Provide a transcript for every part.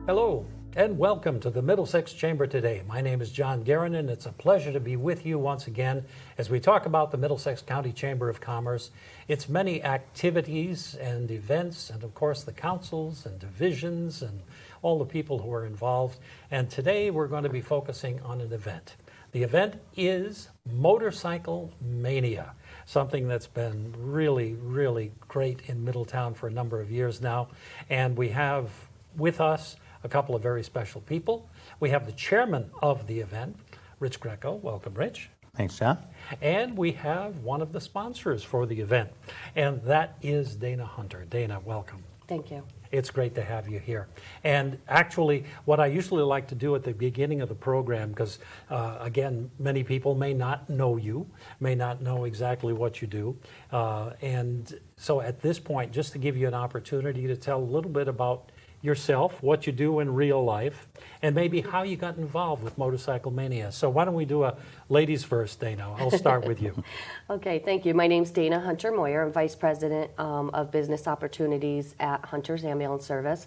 Hello, and welcome to the Middlesex Chamber today. My name is John Guerin, and it's a pleasure to be with you once again as we talk about the Middlesex County Chamber of Commerce, its many activities and events, and of course the councils and divisions and all the people who are involved. And today we're going to be focusing on an event. The event is Motorcycle Mania, something that's been really, really great in Middletown for a number of years now. And we have with us a couple of very special people. We have the chairman of the event, Rich Greco. Welcome, Rich. Thanks, John. And we have one of the sponsors for the event, and that is Dana Hunter. Dana, welcome. Thank you. It's great to have you here. And actually, what I usually like to do at the beginning of the program, because again, many people may not know you, may not know exactly what you do. And so at this point, just to give you an opportunity to tell a little bit about yourself, what you do in real life, and maybe how you got involved with Motorcycle Mania. So why don't we do a ladies first, Dana? I'll start with you. Okay, thank you. My name's Dana Hunter Moyer. I'm Vice President of Business Opportunities at Hunter's Ambulance Service.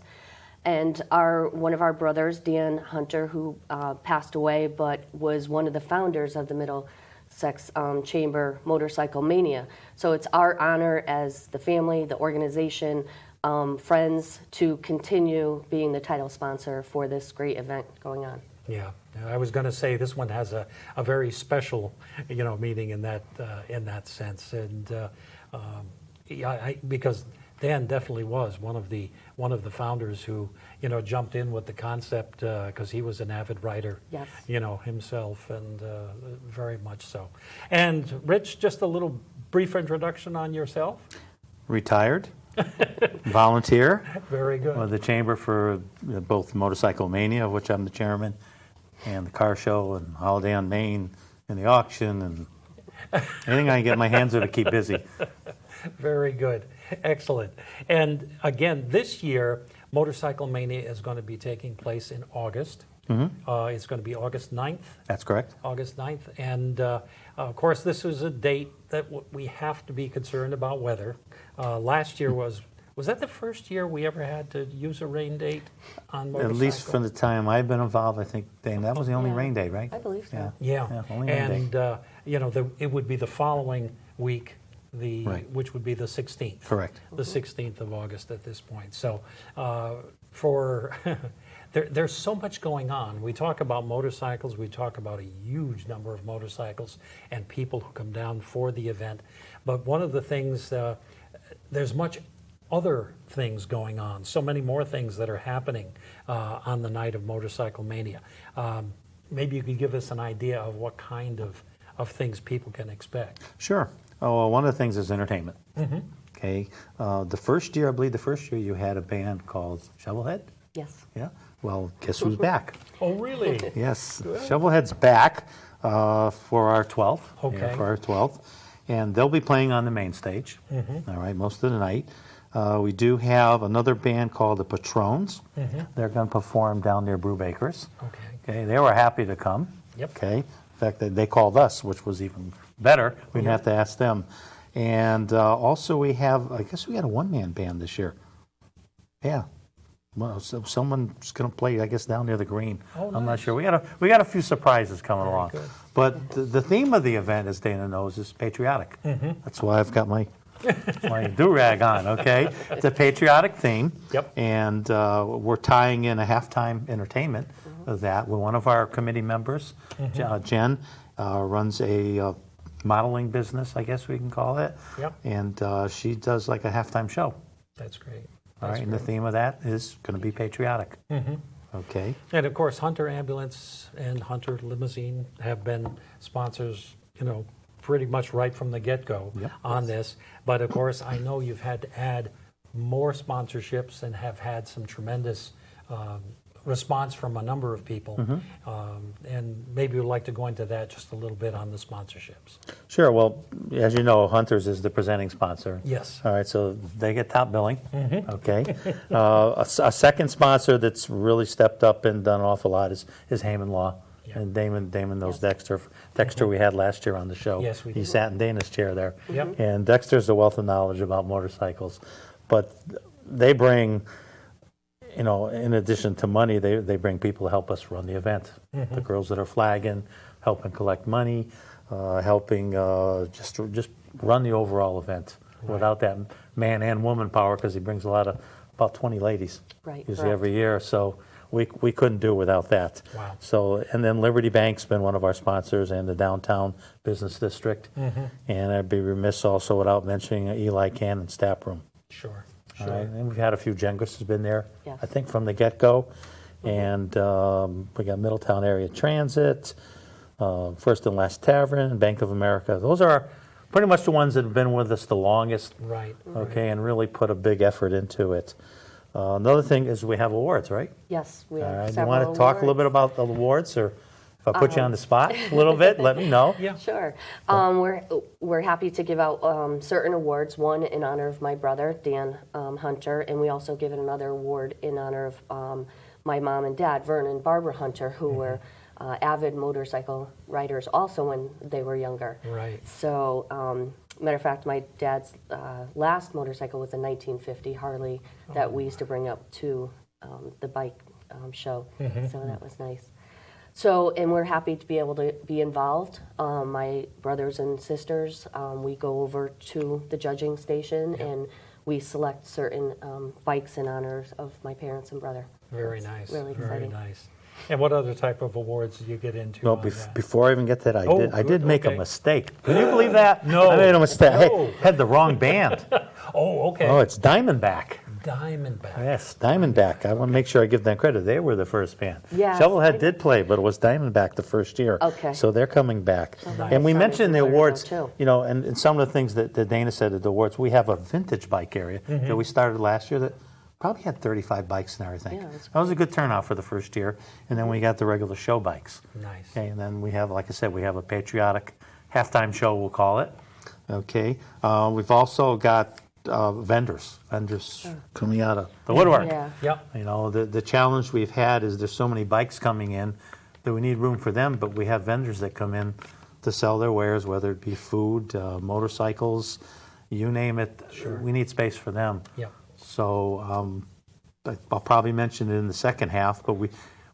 And one of our brothers, Dan Hunter, who passed away, but was one of the founders of the Middlesex Chamber Motorcycle Mania. So it's our honor as the family, the organization, friends to continue being the title sponsor for this great event going on. Yeah, I was going to say this one has a very special, meaning in that sense, and because Dan definitely was one of the founders who jumped in with the concept because he was an avid rider, yes, himself, and very much so. And Rich, just a little brief introduction on yourself. Retired, volunteer. Very good. With the chamber for both Motorcycle Mania, of which I'm the chairman, and the car show, and Holiday on Main, and the auction, and anything I can get my hands on to keep busy. Very good. Excellent. And again, this year, Motorcycle Mania is going to be taking place in August. Mm-hmm. It's going to be August 9th. That's correct. August 9th. And of course, this is a date that we have to be concerned about weather. Last year was that the first year we ever had to use a rain date on motorcycle? At least from the time I've been involved, I think, Dane, that was the only rain day, right? I believe so. Yeah. Only rain day. It would be the following week, Right. which would be the 16th. Correct. The 16th of August at this point. So there's so much going on. We talk about motorcycles. We talk about a huge number of motorcycles and people who come down for the event. But one of the things, there's much other things going on, so many more things that are happening on the night of Motorcycle Mania. Maybe you could give us an idea of what kind of things people can expect. Sure. Oh, one of the things is entertainment. Mm-hmm. Okay. The first year you had a band called Shovelhead? Yes. Yeah. Well, guess who's back? Oh, really? Yes. Shovelhead's back for our 12th. Okay. Yeah, for our 12th. And they'll be playing on the main stage, all right, most of the night. We do have another band called the Patrons. Mm-hmm. They're going to perform down near Brewbakers. Okay. They were happy to come. Yep. Okay. In fact, they called us, which was even better. We didn't have to ask them. And also we had a one-man band this year. Yeah. Well, so someone's going to play, I guess, down near the green. Oh, I'm not nice. sure. We got a few surprises coming Very along. good. But the theme of the event, as Dana knows, is patriotic. Mm-hmm. That's why I've got my do-rag on, okay? It's a patriotic theme. Yep. And we're tying in a halftime entertainment of that with one of our committee members, Jen, runs a modeling business, I guess we can call it. Yep. And she does like a halftime show. That's great. All right, and the theme of that is going to be patriotic. Mm-hmm. Okay. And of course, Hunter Ambulance and Hunter Limousine have been sponsors, pretty much right from the get-go on this. But of course, I know you've had to add more sponsorships and have had some tremendous response from a number of people. And maybe we'd like to go into that just a little bit on the sponsorships. Sure. Well, as you know, Hunter's is the presenting sponsor. Yes. All right, so they get top billing. Okay. A second sponsor that's really stepped up and done an awful lot is Heyman Law. Yeah. And Damon knows Dexter. Dexter we had last year on the show. Yes, we did. He sat in Dana's chair there. Yep. And Dexter's a wealth of knowledge about motorcycles. But they bring in addition to money, they bring people to help us run the event. The girls that are flagging, helping collect money, helping just run the overall event. Without that man and woman power, because he brings about 20 ladies usually correct. every year. So we couldn't do it without that. Wow. So, and then Liberty Bank's been one of our sponsors, and the Downtown Business District. And I'd be remiss also without mentioning Eli Cannon Staff Room. Sure. All right, and we've had a few. Jengris has been there, Yes. I think, from the get-go. And we got Middletown Area Transit, First and Last Tavern, Bank of America. Those are pretty much the ones that have been with us the longest. Right. Okay, and really put a big effort into it. Another thing is we have awards, right? Yes, we All have right. You several want to talk a little bit awards. about the awards, or if I put you on the spot a little bit, let me know. Yeah. Sure. We're happy to give out certain awards. One in honor of my brother, Dan Hunter, and we also give another award in honor of my mom and dad, Vern and Barbara Hunter, who were avid motorcycle riders also when they were younger. Right. So, matter of fact, my dad's last motorcycle was a 1950 Harley that we used to bring up to the bike show. So that was nice. So, and we're happy to be able to be involved. My brothers and sisters, we go over to the judging station and we select certain bikes in honor of my parents and brother. Very It's nice. Really Very exciting. nice. And what other type of awards do you get into? Well, on that? before I even get to that, I good, did make okay. a mistake. Can you believe that? No. I made a mistake. No. Hey, had the wrong band. Oh, okay. Oh, it's Diamondback. Diamondback. Yes, Diamondback. I want to make sure I give them credit. They were the first band. Yes, Shovelhead I- did play, but it was Diamondback the first year. Okay. So they're coming back. nice. And we Sounds mentioned the familiar, awards, though, too. and some of the things that Dana said at the awards, we have a vintage bike area that we started last year that probably had 35 bikes and everything. Yeah, that's that was a good turnout for the first year. And then we got the regular show bikes. Nice. Okay, and then we have, like I said, we have a patriotic halftime show, we'll call it. Okay. We've also got vendors coming out of the woodwork. Yeah. Yep. The challenge we've had is there's so many bikes coming in that we need room for them, but we have vendors that come in to sell their wares, whether it be food, motorcycles, you name it. Sure. We need space for them. Yep. So I'll probably mention it in the second half, but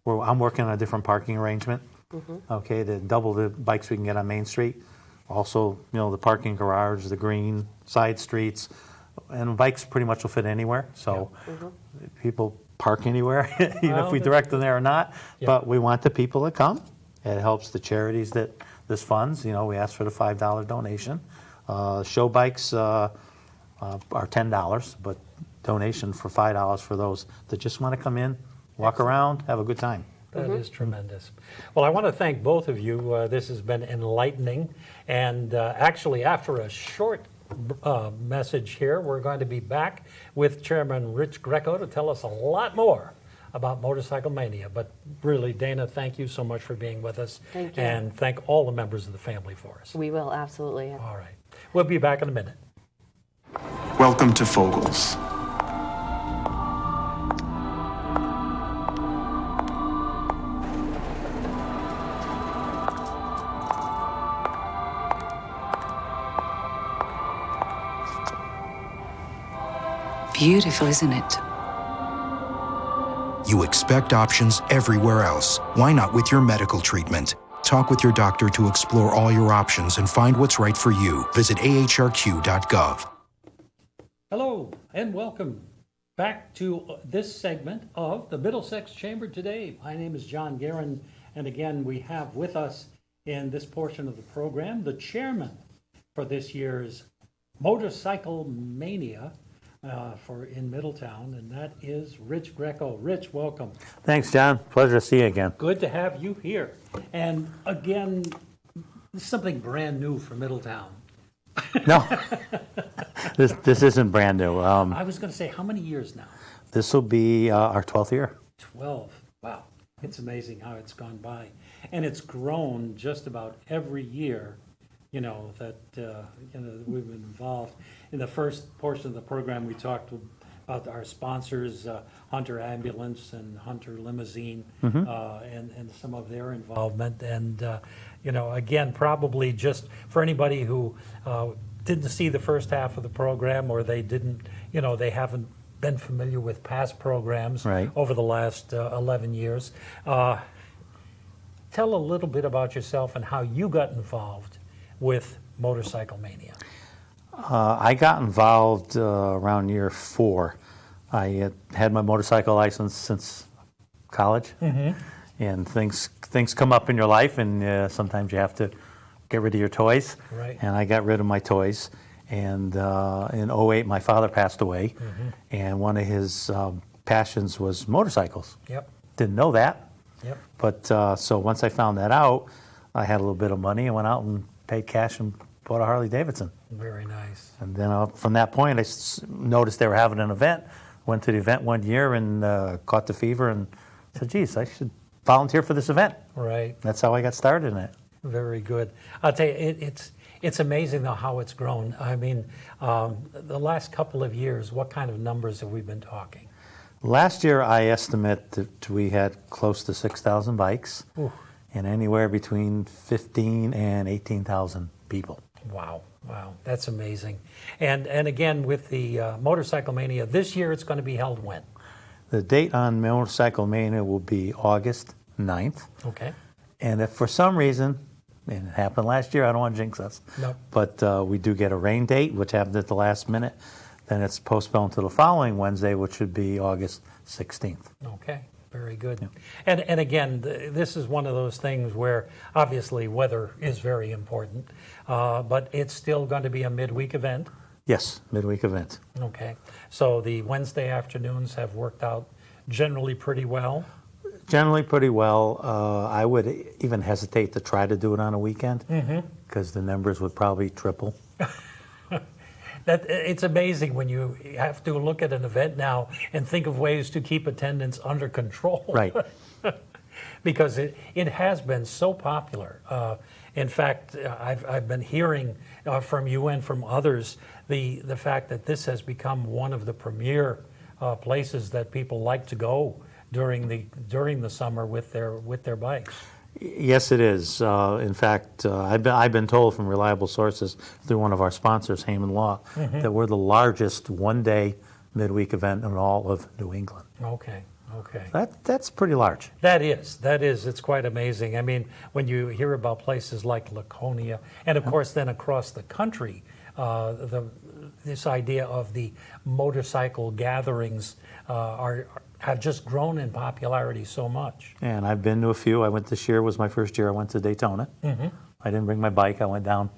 I'm working on a different parking arrangement, okay, to double the bikes we can get on Main Street. Also, the parking garage, the green side streets, and bikes pretty much will fit anywhere. So people park anywhere, even if we direct them there or not. Yeah. But we want the people to come. It helps the charities that this funds. We ask for the $5 donation. Show bikes are $10, but donation for $5 for those that just want to come in, walk around, have a good time. That is tremendous. Well, I want to thank both of you. This has been enlightening. And actually, after a short message here, we're going to be back with Chairman Rich Greco to tell us a lot more about Motorcycle Mania. But really, Dana, thank you so much for being with us. Thank you. And thank all the members of the family for us. We will, absolutely. All right. We'll be back in a minute. Welcome to Fogels. Beautiful, isn't it? You expect options everywhere else. Why not with your medical treatment? Talk with your doctor to explore all your options and find what's right for you. Visit ahrq.gov. Hello, and welcome back to this segment of the Middlesex Chamber Today. My name is John Guerin, and again, we have with us in this portion of the program the chairman for this year's Motorcycle Mania in Middletown, and that is Rich Greco. Rich, welcome. Thanks, John. Pleasure to see you again. Good to have you here. And again, something brand new for Middletown. No, this isn't brand new. I was going to say, how many years now? This will be our 12th year. 12. Wow. It's amazing how it's gone by. And it's grown just about every year, that we've been involved. In the first portion of the program, we talked about our sponsors, Hunter Ambulance and Hunter Limousine, and some of their involvement. And, again, probably just for anybody who didn't see the first half of the program, or they didn't, they haven't been familiar with past programs Right. over the last 11 years. Tell a little bit about yourself and how you got involved with Motorcycle Mania. I got involved around year 4. I had my motorcycle license since college, and things come up in your life, and sometimes you have to get rid of your toys. Right. And I got rid of my toys, and in '08 my father passed away, and one of his passions was motorcycles. Yep. Didn't know that, Yep. but so once I found that out, I had a little bit of money and went out and paid cash and bought a Harley Davidson. Very nice. And then from that point, I noticed they were having an event. Went to the event one year and caught the fever and said, geez, I should volunteer for this event. Right. That's how I got started in it. Very good. I'll tell you, it's amazing though how it's grown. I mean, the last couple of years, what kind of numbers have we been talking? Last year, I estimate that we had close to 6,000 bikes and anywhere between 15 and 18,000 people. Wow, wow, that's amazing. And again, with the Motorcycle Mania, this year it's going to be held when? The date on Motorcycle Mania will be August 9th. Okay. And if for some reason, and it happened last year, I don't want to jinx us, No. but we do get a rain date, which happened at the last minute, then it's postponed to the following Wednesday, which would be August 16th. Okay, very good. And again, this is one of those things where obviously weather is very important, but it's still going to be a midweek event. Yes, midweek event. Okay, so the Wednesday afternoons have worked out generally pretty well. Generally pretty well. I would even hesitate to try to do it on a weekend because the numbers would probably triple. It's amazing when you have to look at an event now and think of ways to keep attendance under control. Right. Because it has been so popular. In fact, I've been hearing from you and from others the fact that this has become one of the premier places that people like to go during the summer with their bikes. Yes, it is. In fact, I've been told from reliable sources through one of our sponsors, Heyman Law, that we're the largest one-day midweek event in all of New England. Okay. That's pretty large. That is. It's quite amazing. I mean, when you hear about places like Laconia, and of course then across the country, this idea of the motorcycle gatherings have just grown in popularity so much. And I've been to a few. I went this year, was my first year. I went to Daytona. I didn't bring my bike. I went down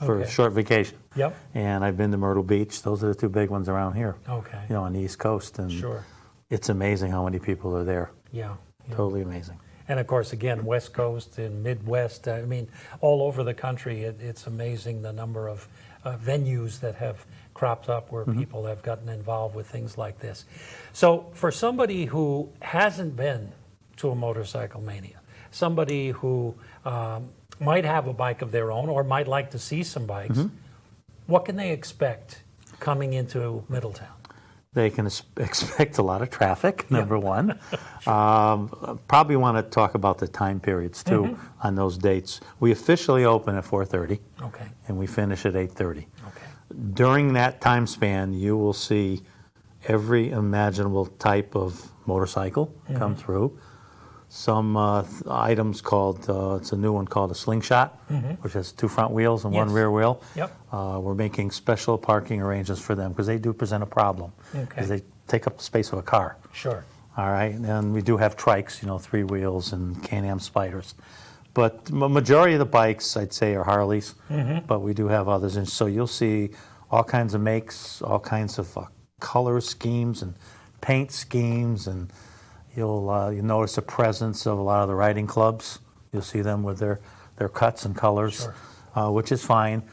for a short vacation. Yep. And I've been to Myrtle Beach. Those are the two big ones around here. Okay. You know, on the East Coast. And Sure. it's amazing how many people are there. Yeah. Totally amazing. And of course, again, West Coast and Midwest, I mean, all over the country, it's amazing the number of venues that have cropped up where people have gotten involved with things like this. So for somebody who hasn't been to a Motorcycle Mania, somebody who might have a bike of their own or might like to see some bikes, what can they expect coming into Middletown? They can expect a lot of traffic, number one. Probably want to talk about the time periods, too, on those dates. We officially open at 4:30, Okay. and we finish at 8:30. Okay. During that time span, you will see every imaginable type of motorcycle come through. Some items called, it's a new one called a slingshot, which has 2 front wheels and 1 Yes. rear wheel. Yep. We're making special parking arrangements for them because they do present a problem. Okay. Because they take up the space of a car. Sure. All right, and we do have trikes, 3 wheels and Can-Am Spiders. But the majority of the bikes, I'd say, are Harleys, but we do have others. And so you'll see all kinds of makes, all kinds of color schemes and paint schemes, and you'll notice the presence of a lot of the riding clubs. You'll see them with their cuts and colors, which is fine.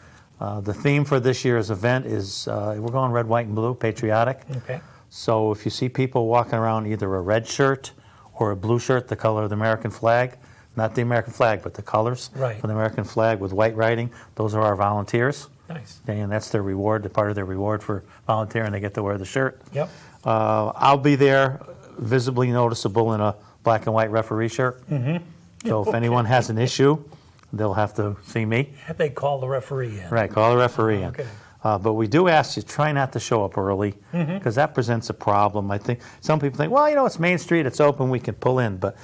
The theme for this year's event is we're going red, white, and blue, patriotic. Okay. So if you see people walking around either a red shirt or a blue shirt, the color of the American flag, not the American flag, but the colors Right. for the American flag with white writing, those are our volunteers. Nice. And that's their reward, part of their reward for volunteering. They get to wear the shirt. Yep. I'll be there, visibly noticeable in a black and white referee shirt. So if anyone has an issue, they'll have to see me. They call the referee in. Right, call the referee in. Okay. But we do ask you, try not to show up early, because that presents a problem. I think some people think, well, it's Main Street, it's open, we can pull in. But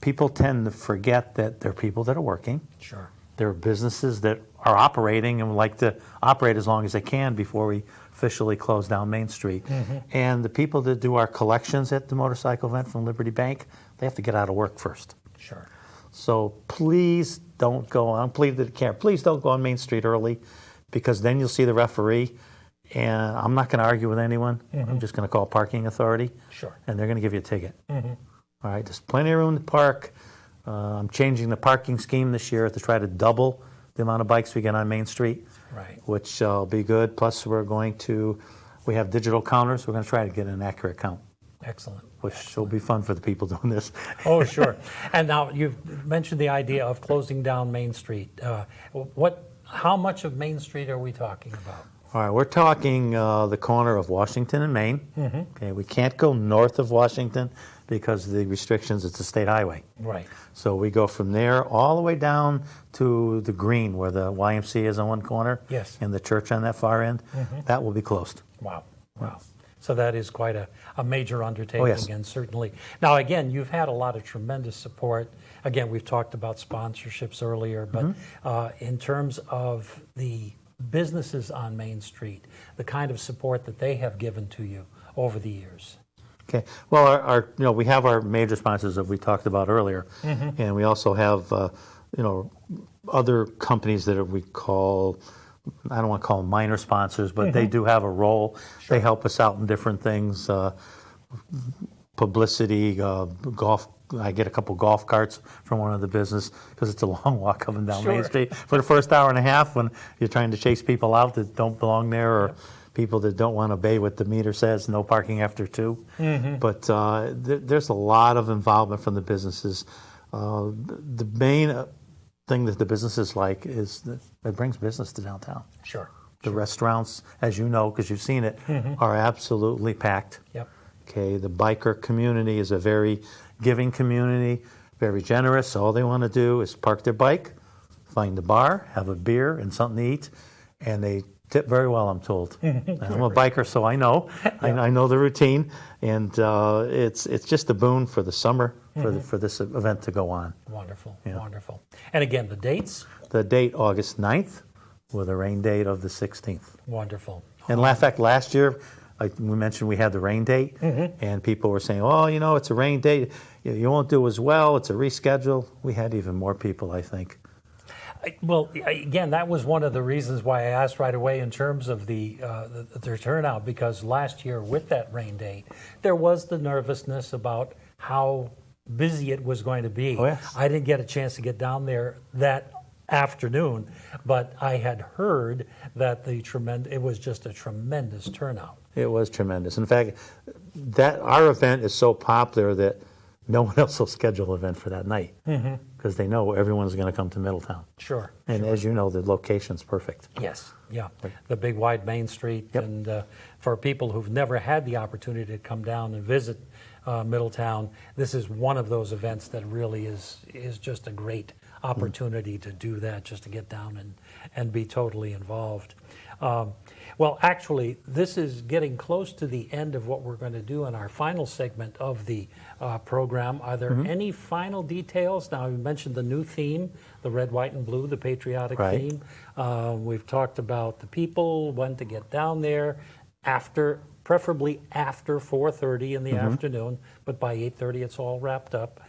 people tend to forget that there are people that are working. Sure. There are businesses that are operating and would like to operate as long as they can before we officially close down Main Street. And the people that do our collections at the motorcycle event from Liberty Bank, they have to get out of work first. Sure. So please don't go on, please don't go on Main Street early, because then you'll see the referee, and I'm not going to argue with anyone. I'm just going to call parking authority. Sure. And they're going to give you a ticket. All right, there's plenty of room to park. I'm changing the parking scheme this year to try to double the amount of bikes we get on Main Street, Right. which will be good. Plus, we have digital counters. We're going to try to get an accurate count, Excellent. which will be fun for the people doing this. Oh, sure. And now you've mentioned the idea of closing down Main Street. How much of Main Street are we talking about? All right, we're talking the corner of Washington and Main. Okay, we can't go north of Washington because of the restrictions. It's a state highway. Right. So we go from there all the way down to the green where the YMCA is on one corner. Yes. And the church on that far end. That will be closed. Wow. So that is quite a major undertaking. Oh, yes. And certainly. Now, again, you've had a lot of tremendous support. Again, we've talked about sponsorships earlier, but in terms of the businesses on Main Street, the kind of support that they have given to you over the years. Okay. Well, we have our major sponsors that we talked about earlier, and we also have other companies that we call, I don't want to call them minor sponsors, but they do have a role. Sure. They help us out in different things, publicity, golf. I get a couple golf carts from one of the business because it's a long walk coming down Main Street for the first hour and a half when you're trying to chase people out that don't belong there, or people that don't want to obey what the meter says, no parking after 2. But there's a lot of involvement from the businesses. The main thing that the businesses like is that it brings business to downtown. Sure. The restaurants, as you know, because you've seen it, are absolutely packed. Yep. Okay, the biker community is a very giving community, very generous. All they want to do is park their bike, find a bar, have a beer and something to eat, and they tip very well, I'm told. I'm a biker, so I know. I know the routine, and it's just a boon for the summer for this event to go on. Wonderful, wonderful. And again, the dates? The date, August 9th, with a rain date of the 16th. Wonderful. And in fact, last year, we mentioned we had the rain date, and people were saying, oh, it's a rain date. You won't do as well. It's a reschedule. We had even more people, I think. Well, again, that was one of the reasons why I asked right away in terms of the turnout, because last year with that rain date, there was the nervousness about how busy it was going to be. Oh, yes. I didn't get a chance to get down there that afternoon, but I had heard that it was just a tremendous turnout. It was tremendous. In fact, our event is so popular that no one else will schedule an event for that night because they know everyone's going to come to Middletown. Sure. And as you know, the location's perfect. Yes, yeah. The big wide Main Street. Yep. And for people who've never had the opportunity to come down and visit Middletown, this is one of those events that really is just a great opportunity to do that, just to get down and be totally involved. Well, actually, this is getting close to the end of what we're going to do in our final segment of the program. Are there any final details? Now, you mentioned the new theme, the red, white, and blue, the patriotic theme. We've talked about the people, when to get down there, preferably after 4:30 in the afternoon, but by 8:30 it's all wrapped up.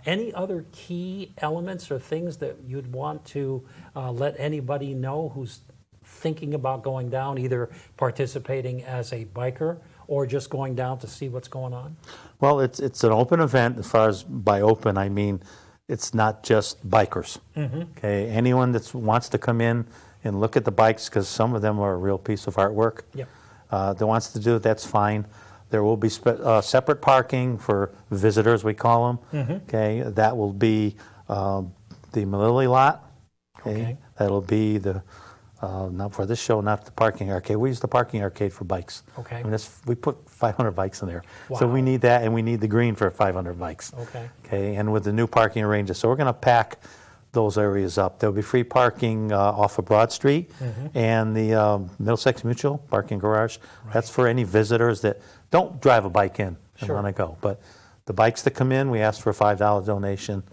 Any other key elements or things that you'd want to let anybody know who's thinking about going down, either participating as a biker or just going down to see what's going on? Well, it's an open event. As far as by open, I mean it's not just bikers. Okay, anyone that wants to come in and look at the bikes, because some of them are a real piece of artwork. Yep. That wants to do it, that's fine. There will be separate parking for visitors, we call them. Okay, that will be the Malilly lot. Okay, that'll be the not for this show, not the parking arcade. We use the parking arcade for bikes. Okay. I mean, we put 500 bikes in there, Wow. so we need that, and we need the green for 500 bikes. Okay. Okay, and with the new parking arrangements, so we're going to pack those areas up. There'll be free parking off of Broad Street and the Middlesex Mutual parking garage. That's for any visitors that don't drive a bike in and Sure. want to go. But the bikes that come in, we ask for a $5 donation,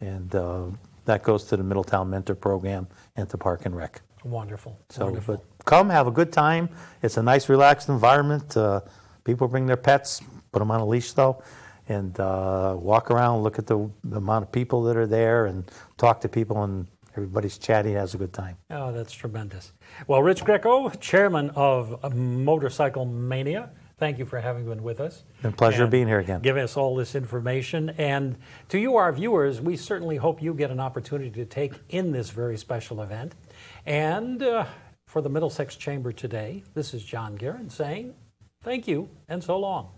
and that goes to the Middletown Mentor Program and to Park and Rec. Wonderful. So, Wonderful. but come, have a good time. It's a nice, relaxed environment. People bring their pets, put them on a leash though, and walk around, look at the amount of people that are there, and talk to people, and everybody's chatty, has a good time. Oh, that's tremendous. Well, Rich Greco, chairman of Motorcycle Mania, thank you for having been with us. Been a pleasure and being here again. Giving us all this information. And to you, our viewers, we certainly hope you get an opportunity to take in this very special event. And for the Middlesex Chamber today, this is John Guerin saying thank you and so long.